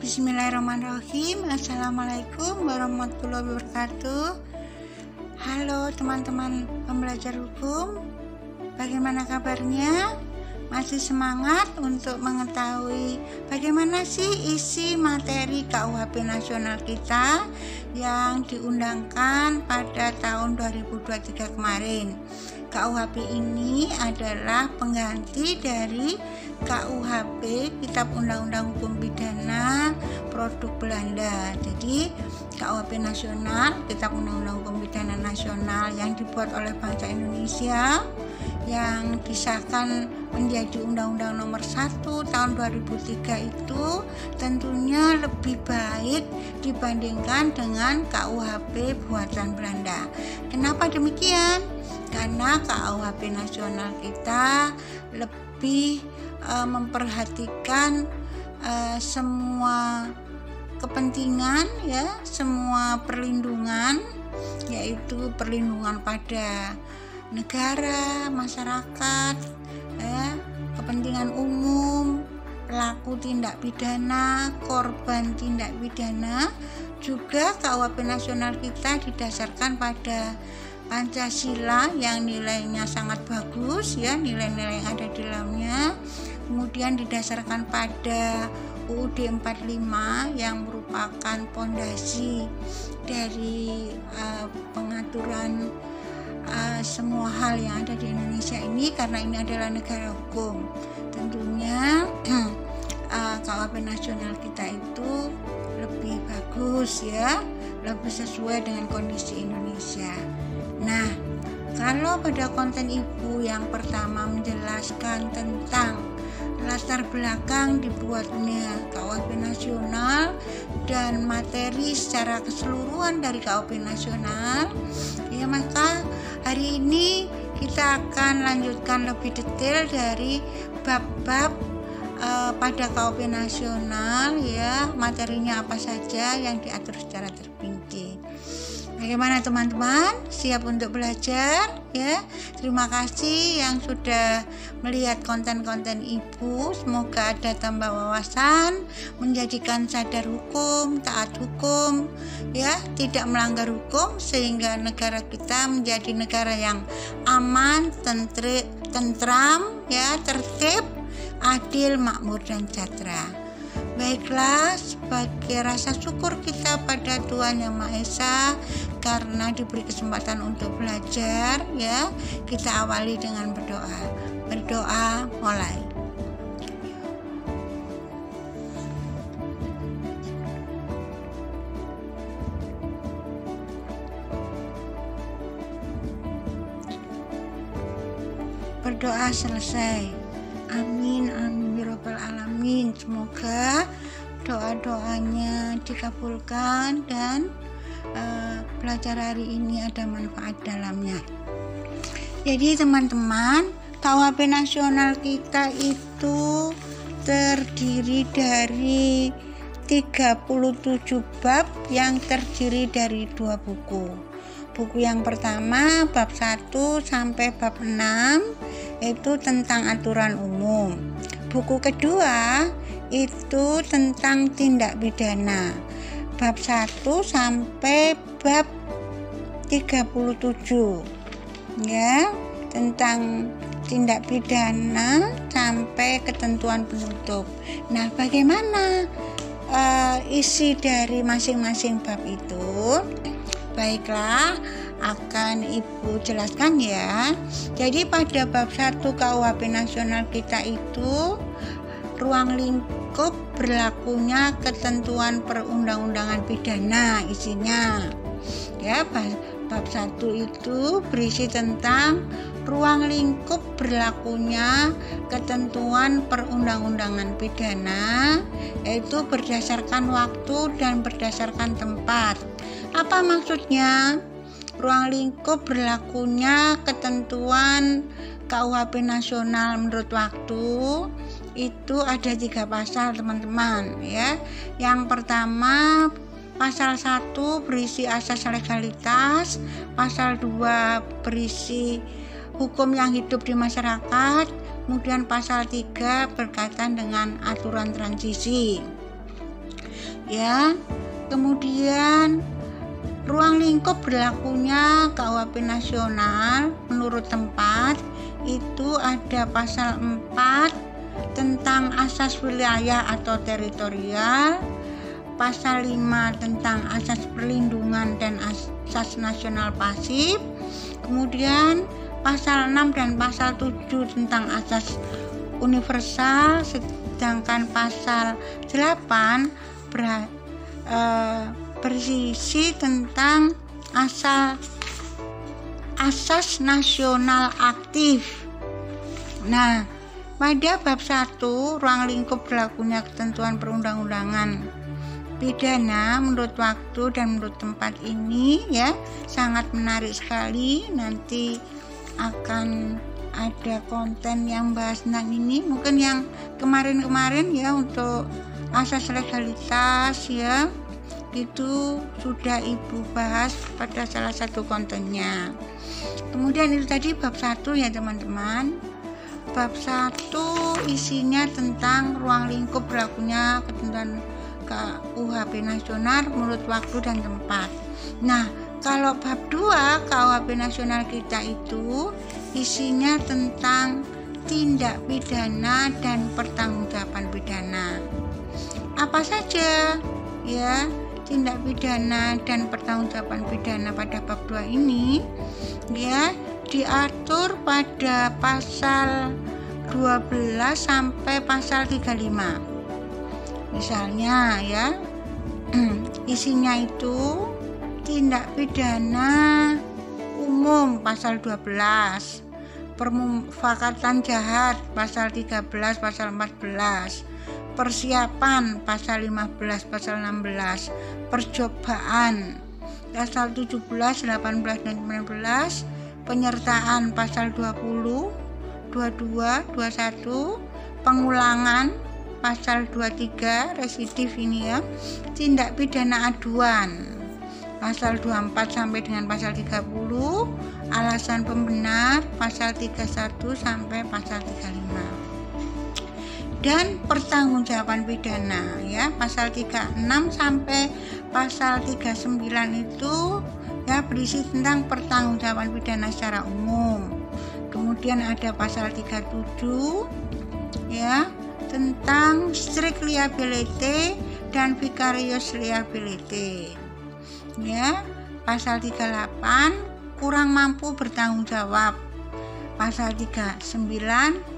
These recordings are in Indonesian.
Bismillahirrahmanirrahim. Assalamualaikum warahmatullahi wabarakatuh. Halo teman-teman pembelajar hukum, bagaimana kabarnya? Masih semangat untuk mengetahui bagaimana sih isi materi KUHP nasional kita yang diundangkan pada tahun 2023 kemarin. KUHP ini adalah pengganti dari KUHP Kitab Undang-Undang Hukum Pidana Produk Belanda. Jadi KUHP nasional, Kitab Undang-Undang Hukum Pidana Nasional yang dibuat oleh bangsa Indonesia, yang disahkan menjadi Undang-Undang Nomor 1 Tahun 2003 itu tentunya lebih baik dibandingkan dengan KUHP buatan Belanda. Kenapa demikian? Karena KUHP nasional kita lebih memperhatikan semua kepentingan, ya, semua perlindungan, yaitu perlindungan pada negara, masyarakat, kepentingan umum, pelaku tindak pidana, korban tindak pidana. Juga KUHP nasional kita didasarkan pada Pancasila yang nilainya sangat bagus, ya, nilai-nilai yang ada di dalamnya. Kemudian didasarkan pada UUD 45 yang merupakan pondasi dari pengaturan semua hal yang ada di Indonesia ini, karena ini adalah negara hukum. Tentunya KUHP nasional kita itu lebih bagus, ya, lebih sesuai dengan kondisi Indonesia. Nah, kalau pada konten ibu yang pertama menjelaskan tentang latar belakang dibuatnya KUHP nasional dan materi secara keseluruhan dari KUHP nasional, ya, maka hari ini kita akan lanjutkan lebih detail dari bab-bab pada KUHP nasional, ya, materinya apa saja yang diatur secara terperinci. Bagaimana teman-teman? Siap untuk belajar, ya? Terima kasih yang sudah melihat konten-konten ibu. Semoga ada tambah wawasan, menjadikan sadar hukum, taat hukum, ya, tidak melanggar hukum, sehingga negara kita menjadi negara yang aman, tentram, ya, tertib, adil, makmur, dan sejahtera. Baiklah, sebagai rasa syukur kita pada Tuhan Yang Maha Esa karena diberi kesempatan untuk belajar, ya, kita awali dengan berdoa. Berdoa, mulai. Berdoa selesai. Amin, amin, ya Rabbal alamin. Semoga doa-doanya dikabulkan dan belajar hari ini ada manfaat dalamnya. Jadi teman-teman, KUHP nasional kita itu terdiri dari 37 bab yang terdiri dari 2 buku. Buku yang pertama bab 1 sampai bab 6 itu tentang aturan umum. Buku kedua itu tentang tindak pidana. Bab 1 sampai bab 37, ya, tentang tindak pidana sampai ketentuan penutup. Nah, bagaimana isi dari masing-masing bab itu? Baiklah, akan ibu jelaskan, ya. Jadi pada bab 1 KUHP nasional kita itu ruang lingkup berlakunya ketentuan perundang-undangan pidana isinya, ya. Bab 1 itu berisi tentang ruang lingkup berlakunya ketentuan perundang-undangan pidana, yaitu berdasarkan waktu dan berdasarkan tempat. Apa maksudnya? Ruang lingkup berlakunya ketentuan KUHP nasional menurut waktu itu ada 3 pasal, teman-teman, ya. Yang pertama, pasal 1 berisi asas legalitas, pasal 2 berisi hukum yang hidup di masyarakat, kemudian pasal 3 berkaitan dengan aturan transisi. ya. Kemudian ruang lingkup berlakunya KUHP nasional menurut tempat itu ada pasal 4 tentang asas wilayah atau teritorial, pasal 5 tentang asas perlindungan dan asas nasional pasif, kemudian pasal 6 dan pasal 7 tentang asas universal, sedangkan pasal 8 berisi tentang asas nasional aktif. Nah, pada bab 1 ruang lingkup berlakunya ketentuan perundang-undangan pidana menurut waktu dan menurut tempat ini ya sangat menarik sekali. Nanti akan ada konten yang bahas tentang ini, mungkin yang kemarin-kemarin ya untuk asas legalitas ya itu sudah ibu bahas pada salah satu kontennya. Kemudian itu tadi bab 1 ya teman-teman. Bab 1 isinya tentang ruang lingkup berlakunya ketentuan KUHP nasional menurut waktu dan tempat. Nah, kalau bab 2 KUHP nasional kita itu isinya tentang tindak pidana dan pertanggungjawaban pidana. Apa saja ya tindak pidana dan pertanggungjawaban pidana pada bab 2 ini ya diatur pada pasal 12 sampai pasal 35. Misalnya ya isinya itu tindak pidana umum pasal 12, permufakatan jahat pasal 13, pasal 14, persiapan pasal 15, pasal 16, percobaan pasal 17, 18 dan 19, penyertaan pasal 20, 22, 21, pengulangan pasal 23, residif ini ya, tindak pidana aduan pasal 24 sampai dengan pasal 30, alasan pembenar pasal 31 sampai pasal 35. Dan pertanggungjawaban pidana ya pasal 36 sampai pasal 39 itu ya berisi tentang pertanggungjawaban pidana secara umum. Kemudian ada pasal 37 ya tentang strict liability dan vicarious liability. Ya, pasal 38 kurang mampu bertanggung jawab. Pasal 39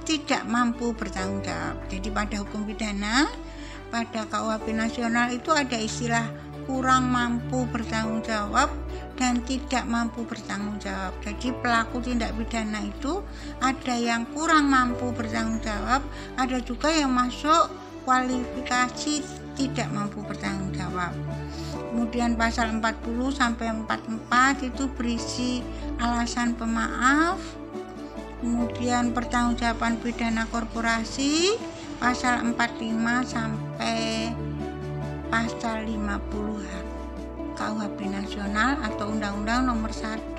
tidak mampu bertanggung jawab. Jadi pada hukum pidana pada KUHP nasional itu ada istilah kurang mampu bertanggung jawab dan tidak mampu bertanggung jawab. Jadi pelaku tindak pidana itu ada yang kurang mampu bertanggung jawab, ada juga yang masuk kualifikasi tidak mampu bertanggung jawab. Kemudian pasal 40 sampai 44 itu berisi alasan pemaaf. Kemudian pertanggungjawaban pidana korporasi pasal 45 sampai pasal 50 KUHP nasional atau Undang-Undang Nomor 1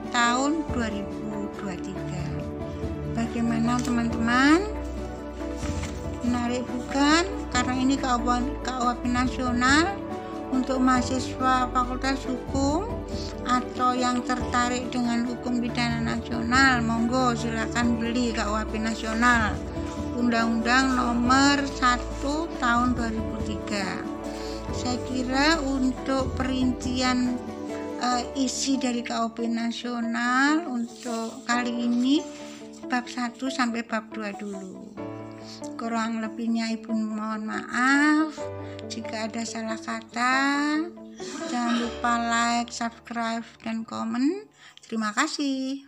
tahun 2023. Bagaimana teman-teman? Menarik bukan? Karena ini KUHP nasional untuk mahasiswa Fakultas Hukum atau yang tertarik dengan hukum pidana nasional, monggo silakan beli KUHP nasional Undang-Undang Nomor 1 tahun 2003. Saya kira untuk perincian isi dari KUHP nasional untuk kali ini bab 1 sampai bab 2 dulu. Kurang lebihnya ibu mohon maaf jika ada salah kata. Jangan lupa like, subscribe, dan komen. Terima kasih.